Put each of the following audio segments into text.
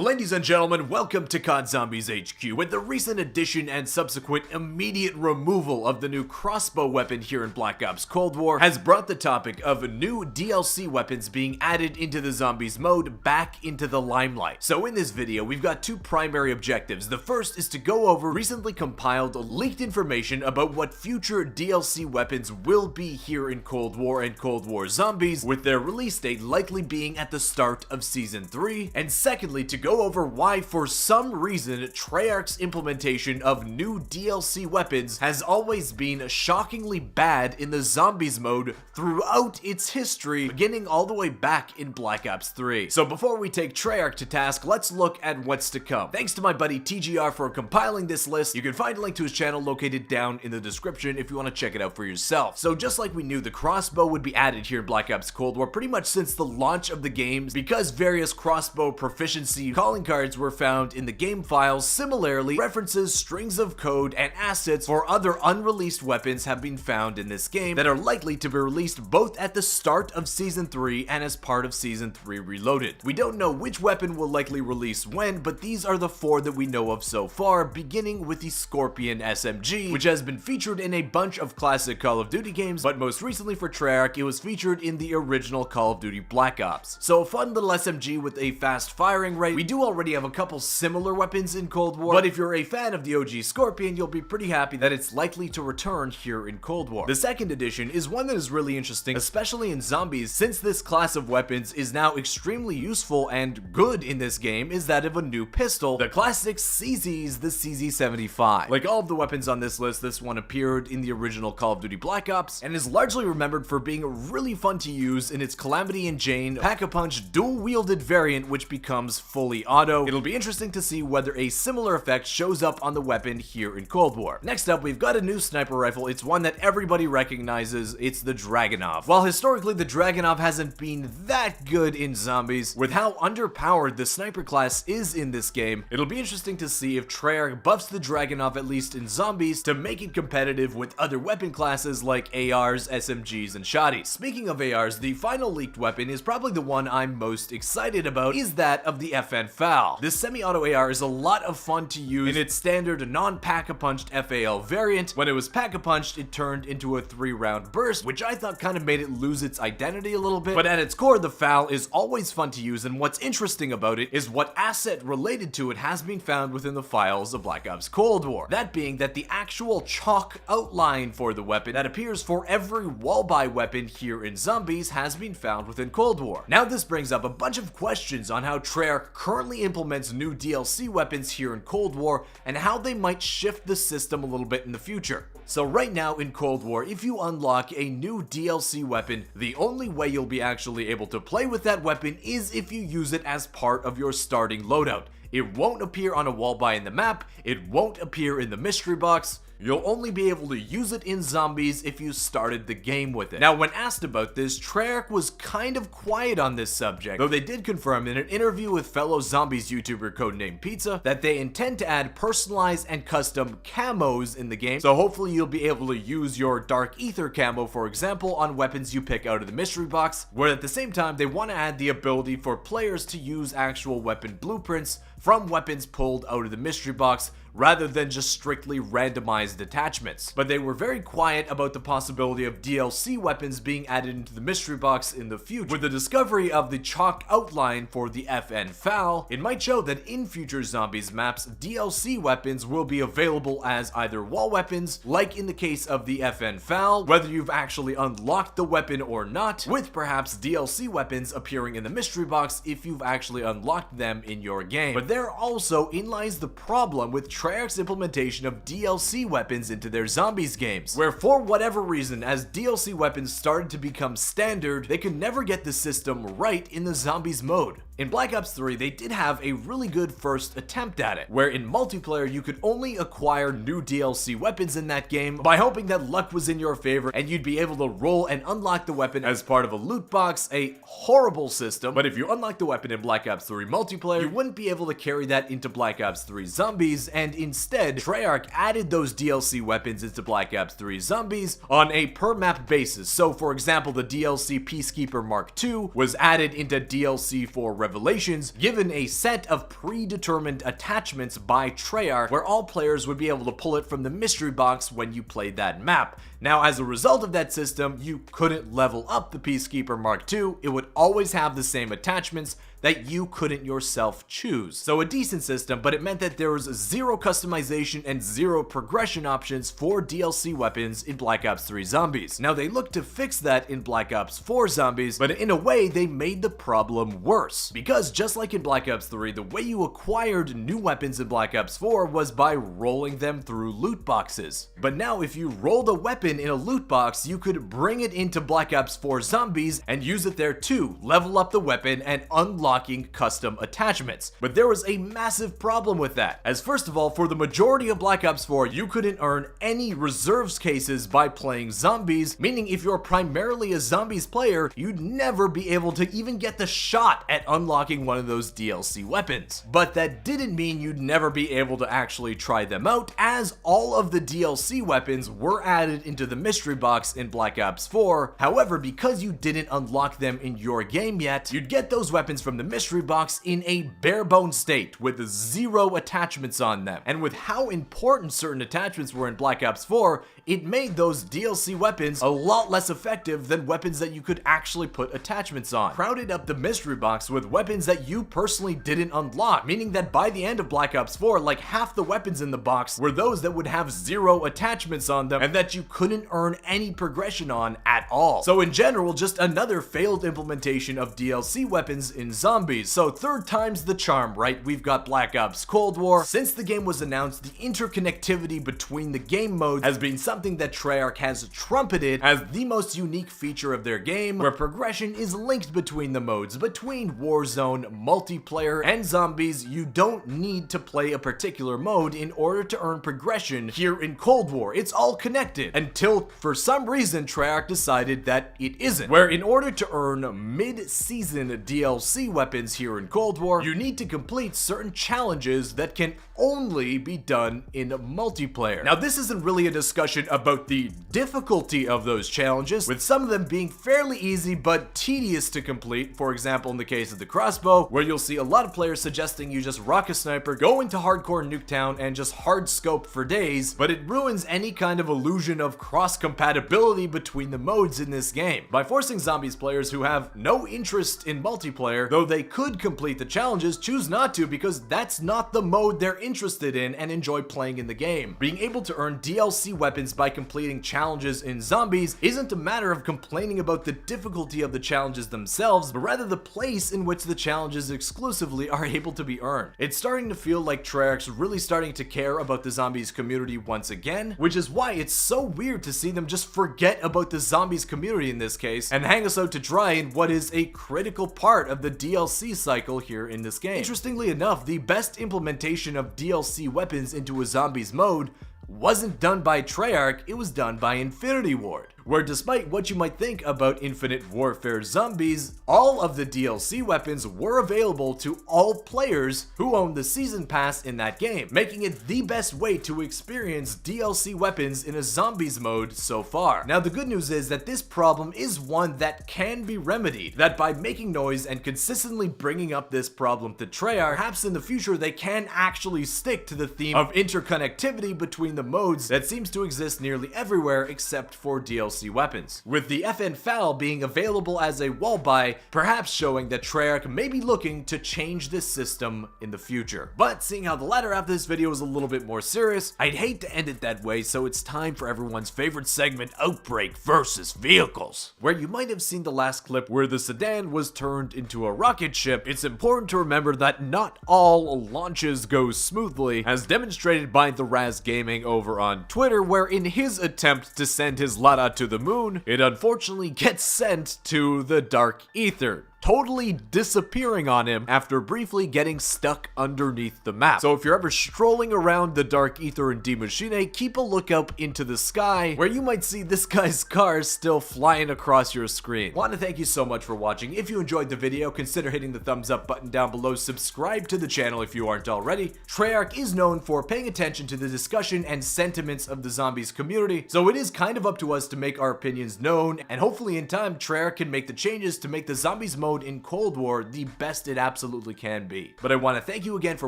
Ladies and gentlemen, welcome to COD Zombies HQ. With the recent addition and subsequent immediate removal of the new crossbow weapon here in Black Ops Cold War has brought the topic of new DLC weapons being added into the Zombies mode back into the limelight. So in this video, we've got two primary objectives. The first is to go over recently compiled leaked information about what future DLC weapons will be here in Cold War and Cold War Zombies, with their release date likely being at the start of Season 3, and secondly, to go over why for some reason Treyarch's implementation of new DLC weapons has always been shockingly bad in the Zombies mode throughout its history, beginning all the way back in Black Ops 3. So before we take Treyarch to task, let's look at what's to come. Thanks to my buddy TGR for compiling this list. You can find a link to his channel located down in the description if you want to check it out for yourself. So just like we knew the crossbow would be added here in Black Ops Cold War pretty much since the launch of the games, because various crossbow proficiency calling cards were found in the game files. Similarly, references, strings of code, and assets for other unreleased weapons have been found in this game that are likely to be released both at the start of Season 3 and as part of Season 3 Reloaded. We don't know which weapon will likely release when, but these are the four that we know of so far, beginning with the Scorpion SMG, which has been featured in a bunch of classic Call of Duty games, but most recently for Treyarch, it was featured in the original Call of Duty Black Ops. So a fun little SMG with a fast firing rate. We do already have a couple similar weapons in Cold War, but if you're a fan of the OG Scorpion, you'll be pretty happy that it's likely to return here in Cold War. The second edition is one that is really interesting, especially in Zombies, since this class of weapons is now extremely useful and good in this game, is that of a new pistol, the classic CZ's, the CZ75. Like all of the weapons on this list, this one appeared in the original Call of Duty Black Ops, and is largely remembered for being really fun to use in its Calamity and Jane Pack-a-Punch dual-wielded variant, which becomes fully auto. It'll be interesting to see whether a similar effect shows up on the weapon here in Cold War. Next up, we've got a new sniper rifle. It's one that everybody recognizes. It's the Dragunov. While historically the Dragunov hasn't been that good in Zombies, with how underpowered the sniper class is in this game, it'll be interesting to see if Treyarch buffs the Dragunov at least in Zombies to make it competitive with other weapon classes like ARs, SMGs, and shotties. Speaking of ARs, the final leaked weapon is probably the one I'm most excited about, is that of the FN FAL. This semi-auto AR is a lot of fun to use in its standard non-pack-a-punched FAL variant. When it was pack-a-punched, it turned into a 3-round burst, which I thought kind of made it lose its identity a little bit, but at its core, the FAL is always fun to use, and what's interesting about it is what asset related to it has been found within the files of Black Ops Cold War. That being that the actual chalk outline for the weapon that appears for every wall-buy weapon here in Zombies has been found within Cold War. Now this brings up a bunch of questions on how Treyarch currently implements new DLC weapons here in Cold War and how they might shift the system a little bit in the future. So right now in Cold War, if you unlock a new DLC weapon, the only way you'll be actually able to play with that weapon is if you use it as part of your starting loadout. It won't appear on a wall buy in the map, it won't appear in the mystery box. You'll only be able to use it in Zombies if you started the game with it. Now, when asked about this, Treyarch was kind of quiet on this subject, though they did confirm in an interview with fellow Zombies YouTuber codenamed Pizza that they intend to add personalized and custom camos in the game, so hopefully you'll be able to use your Dark Ether camo, for example, on weapons you pick out of the mystery box, where at the same time they want to add the ability for players to use actual weapon blueprints from weapons pulled out of the mystery box, rather than just strictly randomized attachments. But they were very quiet about the possibility of DLC weapons being added into the mystery box in the future. With the discovery of the chalk outline for the FN FAL, it might show that in future Zombies maps, DLC weapons will be available as either wall weapons, like in the case of the FN FAL, whether you've actually unlocked the weapon or not, with perhaps DLC weapons appearing in the mystery box if you've actually unlocked them in your game. But there also in lies the problem with Treyarch's implementation of DLC weapons into their Zombies games, where for whatever reason, as DLC weapons started to become standard, they could never get the system right in the Zombies mode. In Black Ops 3, they did have a really good first attempt at it, where in multiplayer you could only acquire new DLC weapons in that game by hoping that luck was in your favor and you'd be able to roll and unlock the weapon as part of a loot box, a horrible system. But if you unlock the weapon in Black Ops 3 multiplayer, you wouldn't be able to carry that into Black Ops 3 Zombies, and instead, Treyarch added those DLC weapons into Black Ops 3 Zombies on a per-map basis. So for example, the DLC Peacekeeper Mark II was added into DLC for Revelations, given a set of predetermined attachments by Treyarch where all players would be able to pull it from the mystery box when you played that map. Now, as a result of that system, you couldn't level up the Peacekeeper Mark II. It would always have the same attachments that you couldn't yourself choose. So a decent system, but it meant that there was zero customization and zero progression options for DLC weapons in Black Ops 3 Zombies. Now, they looked to fix that in Black Ops 4 Zombies, but in a way, they made the problem worse. Because just like in Black Ops 3, the way you acquired new weapons in Black Ops 4 was by rolling them through loot boxes. But now, if you rolled a weapon in a loot box, you could bring it into Black Ops 4 Zombies and use it there too, level up the weapon and unlocking custom attachments. But there was a massive problem with that, as first of all, for the majority of Black Ops 4, you couldn't earn any reserves cases by playing Zombies, meaning if you're primarily a Zombies player, you'd never be able to even get the shot at unlocking one of those DLC weapons. But that didn't mean you'd never be able to actually try them out, as all of the DLC weapons were added into the mystery box in Black Ops 4. However, because you didn't unlock them in your game yet, you'd get those weapons from the mystery box in a bare bones state with zero attachments on them. And with how important certain attachments were in Black Ops 4, it made those DLC weapons a lot less effective than weapons that you could actually put attachments on. Crowded up the mystery box with weapons that you personally didn't unlock, meaning that by the end of Black Ops 4, like half the weapons in the box were those that would have zero attachments on them and that you couldn't earn any progression on at all. So in general, just another failed implementation of DLC weapons in Zombies. So third time's the charm, right? We've got Black Ops Cold War. Since the game was announced, the interconnectivity between the game modes has been something that Treyarch has trumpeted as the most unique feature of their game, where progression is linked between the modes. Between Warzone, multiplayer, and Zombies, you don't need to play a particular mode in order to earn progression here in Cold War. It's all connected, until for some reason Treyarch decided that it isn't, where in order to earn mid-season DLC weapons here in Cold War, you need to complete certain challenges that can only be done in multiplayer. Now, this isn't really a discussion about the difficulty of those challenges, with some of them being fairly easy but tedious to complete. For example, in the case of the crossbow, where you'll see a lot of players suggesting you just rock a sniper, go into hardcore Nuketown, and just hard scope for days, but it ruins any kind of illusion of cross-compatibility between the modes in this game by forcing Zombies players who have no interest in multiplayer, though they could complete the challenges, choose not to because that's not the mode they're interested in and enjoy playing in the game. Being able to earn DLC weapons by completing challenges in Zombies isn't a matter of complaining about the difficulty of the challenges themselves, but rather the place in which the challenges exclusively are able to be earned. It's starting to feel like Treyarch's really starting to care about the Zombies community once again, which is why it's so weird to see them just forget about the Zombies community in this case and hang us out to dry in what is a critical part of the DLC cycle here in this game. Interestingly enough, the best implementation of DLC weapons into a Zombies mode wasn't done by Treyarch, it was done by Infinity Ward, where despite what you might think about Infinite Warfare Zombies, all of the DLC weapons were available to all players who owned the Season Pass in that game, making it the best way to experience DLC weapons in a Zombies mode so far. Now, the good news is that this problem is one that can be remedied, that by making noise and consistently bringing up this problem to Treyarch, perhaps in the future they can actually stick to the theme of interconnectivity between the modes that seems to exist nearly everywhere except for DLC weapons, with the FN FAL being available as a wall buy, perhaps showing that Treyarch may be looking to change this system in the future. But seeing how the latter half of this video is a little bit more serious, I'd hate to end it that way, so it's time for everyone's favorite segment, Outbreak versus Vehicles, where you might have seen the last clip where the sedan was turned into a rocket ship. It's important to remember that not all launches go smoothly, as demonstrated by the Raz Gaming over on Twitter, where in his attempt to send his Lada to the moon, it unfortunately gets sent to the dark ether, totally disappearing on him after briefly getting stuck underneath the map. So if you're ever strolling around the dark ether in Die Maschine, keep a lookout into the sky, where you might see this guy's car still flying across your screen. Want to thank you so much for watching. If you enjoyed the video, consider hitting the thumbs up button down below, subscribe to the channel if you aren't already. Treyarch is known for paying attention to the discussion and sentiments of the Zombies community, so it is kind of up to us to make our opinions known, and hopefully in time Treyarch can make the changes to make the Zombies mode mode in Cold War the best it absolutely can be. But I want to thank you again for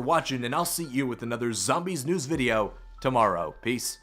watching, and I'll see you with another Zombies news video tomorrow. Peace.